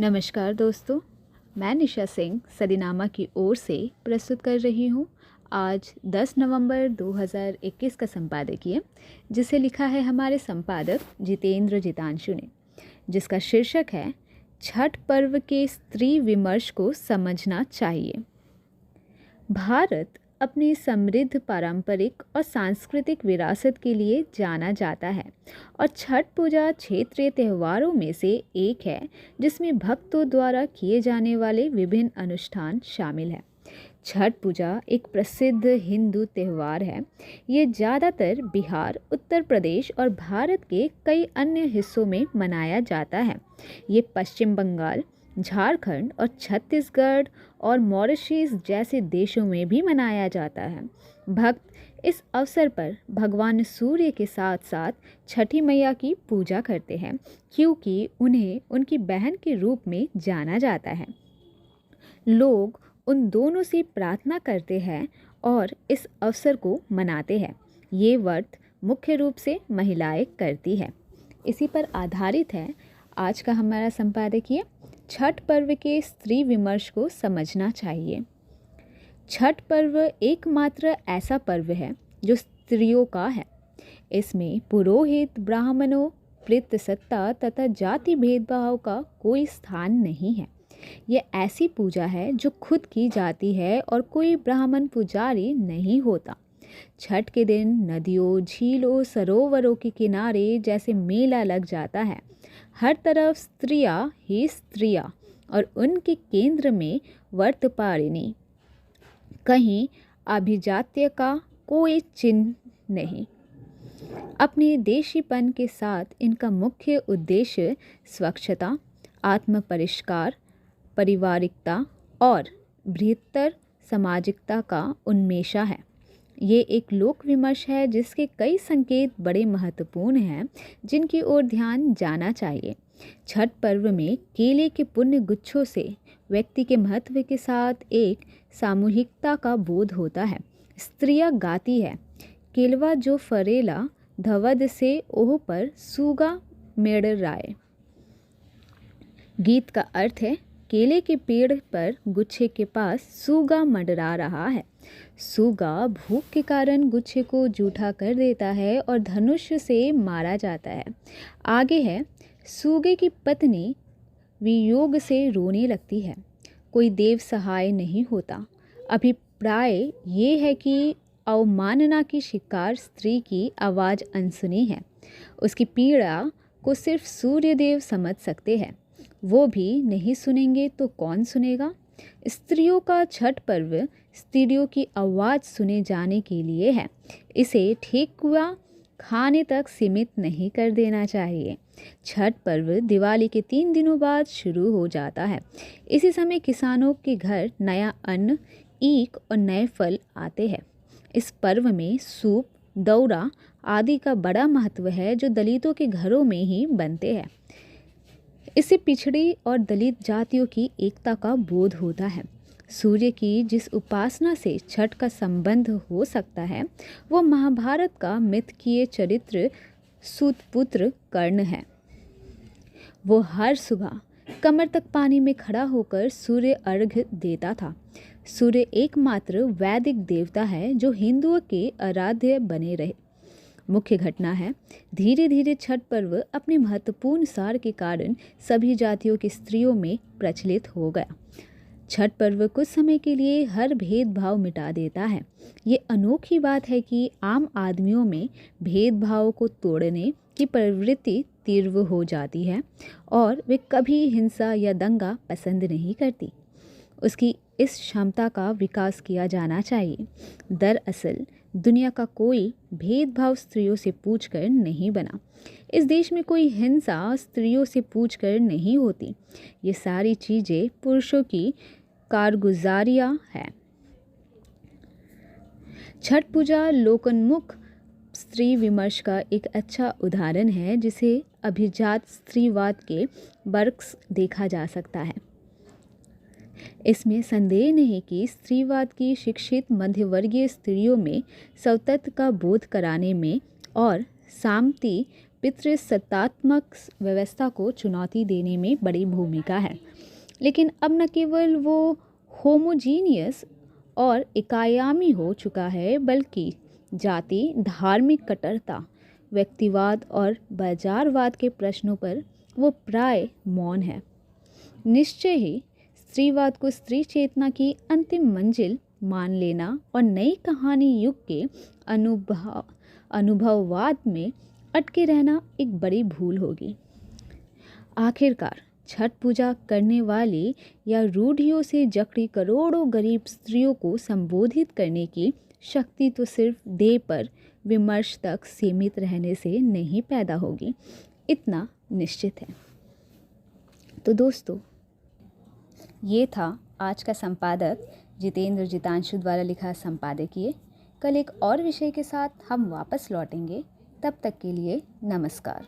नमस्कार दोस्तों, मैं निशा सिंह सदीनामा की ओर से प्रस्तुत कर रही हूँ आज 10 नवंबर 2021 का संपादकीय, जिसे लिखा है हमारे संपादक जितेंद्र जितांशु ने, जिसका शीर्षक है छठ पर्व के स्त्री विमर्श को समझना चाहिए। भारत अपनी समृद्ध पारंपरिक और सांस्कृतिक विरासत के लिए जाना जाता है और छठ पूजा क्षेत्रीय त्योहारों में से एक है जिसमें भक्तों द्वारा किए जाने वाले विभिन्न अनुष्ठान शामिल हैं। छठ पूजा एक प्रसिद्ध हिंदू त्यौहार है। ये ज़्यादातर बिहार, उत्तर प्रदेश और भारत के कई अन्य हिस्सों में मनाया जाता है। ये पश्चिम बंगाल, झारखंड और छत्तीसगढ़ और मॉरिशस जैसे देशों में भी मनाया जाता है। भक्त इस अवसर पर भगवान सूर्य के साथ साथ छठी मैया की पूजा करते हैं, क्योंकि उन्हें उनकी बहन के रूप में जाना जाता है। लोग उन दोनों से प्रार्थना करते हैं और इस अवसर को मनाते हैं। ये व्रत मुख्य रूप से महिलाएं करती है। इसी पर आधारित है आज का हमारा संपादकीय, छठ पर्व के स्त्री विमर्श को समझना चाहिए। छठ पर्व एकमात्र ऐसा पर्व है जो स्त्रियों का है। इसमें पुरोहित, ब्राह्मणों, पितृसत्ता तथा जाति भेदभाव का कोई स्थान नहीं है। यह ऐसी पूजा है जो खुद की जाती है और कोई ब्राह्मण पुजारी नहीं होता। छठ के दिन नदियों, झीलों, सरोवरों के किनारे जैसे मेला लग जाता है। हर तरफ स्त्रियां ही स्त्रियां और उनके केंद्र में व्रतपारिणी। कहीं अभिजात्य का कोई चिन्ह नहीं। अपने देशीपन के साथ इनका मुख्य उद्देश्य स्वच्छता, आत्मपरिष्कार, पारिवारिकता और बृहत्तर सामाजिकता का उन्मेषा है। ये एक लोक विमर्श है जिसके कई संकेत बड़े महत्वपूर्ण हैं, जिनकी ओर ध्यान जाना चाहिए। छठ पर्व में केले के पुण्य गुच्छों से व्यक्ति के महत्व के साथ एक सामूहिकता का बोध होता है। स्त्रियां गाती है, केलवा जो फरेला धवद से ओह पर सूगा मेड़ राय। गीत का अर्थ है, केले के पेड़ पर गुच्छे के पास सूगा मंडरा रहा है। सूगा भूख के कारण गुच्छे को जूठा कर देता है और धनुष से मारा जाता है। आगे है, सूगे की पत्नी वियोग से रोने लगती है। कोई देव सहाय नहीं होता। अभिप्राय ये है कि अवमानना की शिकार स्त्री की आवाज़ अनसुनी है। उसकी पीड़ा को सिर्फ सूर्यदेव समझ सकते हैं। वो भी नहीं सुनेंगे तो कौन सुनेगा। स्त्रियों का छठ पर्व स्त्रियों की आवाज़ सुने जाने के लिए है। इसे ठेकुआ खाने तक सीमित नहीं कर देना चाहिए। छठ पर्व दिवाली के 3 दिनों बाद शुरू हो जाता है। इसी समय किसानों के घर नया अन्न, ईख और नए फल आते हैं। इस पर्व में सूप, दौरा आदि का बड़ा महत्व है, जो दलितों के घरों में ही बनते हैं। इससे पिछड़ी और दलित जातियों की एकता का बोध होता है। सूर्य की जिस उपासना से छठ का संबंध हो सकता है, वो महाभारत का मिथकीय चरित्र सूतपुत्र कर्ण है। वो हर सुबह कमर तक पानी में खड़ा होकर सूर्य अर्घ्य देता था। सूर्य एकमात्र वैदिक देवता है जो हिंदुओं के आराध्य बने रहे। मुख्य घटना है, धीरे धीरे छठ पर्व अपने महत्वपूर्ण सार के कारण सभी जातियों की स्त्रियों में प्रचलित हो गया। छठ पर्व कुछ समय के लिए हर भेदभाव मिटा देता है। ये अनोखी बात है कि आम आदमियों में भेदभाव को तोड़ने की प्रवृत्ति तीव्र हो जाती है और वे कभी हिंसा या दंगा पसंद नहीं करती। उसकी इस क्षमता का विकास किया जाना चाहिए। दरअसल दुनिया का कोई भेदभाव स्त्रियों से पूछकर नहीं बना। इस देश में कोई हिंसा स्त्रियों से पूछकर नहीं होती। ये सारी चीज़ें पुरुषों की कारगुजारियाँ हैं। छठ पूजा लोकोन्मुख स्त्री विमर्श का एक अच्छा उदाहरण है, जिसे अभिजात स्त्रीवाद के बरक्स देखा जा सकता है। इसमें संदेह नहीं कि स्त्रीवाद की शिक्षित मध्यवर्गीय स्त्रियों में स्वतंत्र का बोध कराने में और सामंती पितृसत्तात्मक व्यवस्था को चुनौती देने में बड़ी भूमिका है। लेकिन अब न केवल वो होमोजीनियस और एकायामी हो चुका है, बल्कि जाति, धार्मिक कट्टरता, व्यक्तिवाद और बाजारवाद के प्रश्नों पर वो प्राय मौन है। निश्चय ही स्त्रीवाद को स्त्री चेतना की अंतिम मंजिल मान लेना और नई कहानी युग के अनुभववाद में अटके रहना एक बड़ी भूल होगी। आखिरकार छठ पूजा करने वाली या रूढ़ियों से जकड़ी करोड़ों गरीब स्त्रियों को संबोधित करने की शक्ति तो सिर्फ देह पर विमर्श तक सीमित रहने से नहीं पैदा होगी, इतना निश्चित है। तो दोस्तों, ये था आज का संपादक जितेंद्र जितांशु द्वारा लिखा संपादकीय। कल एक और विषय के साथ हम वापस लौटेंगे। तब तक के लिए नमस्कार।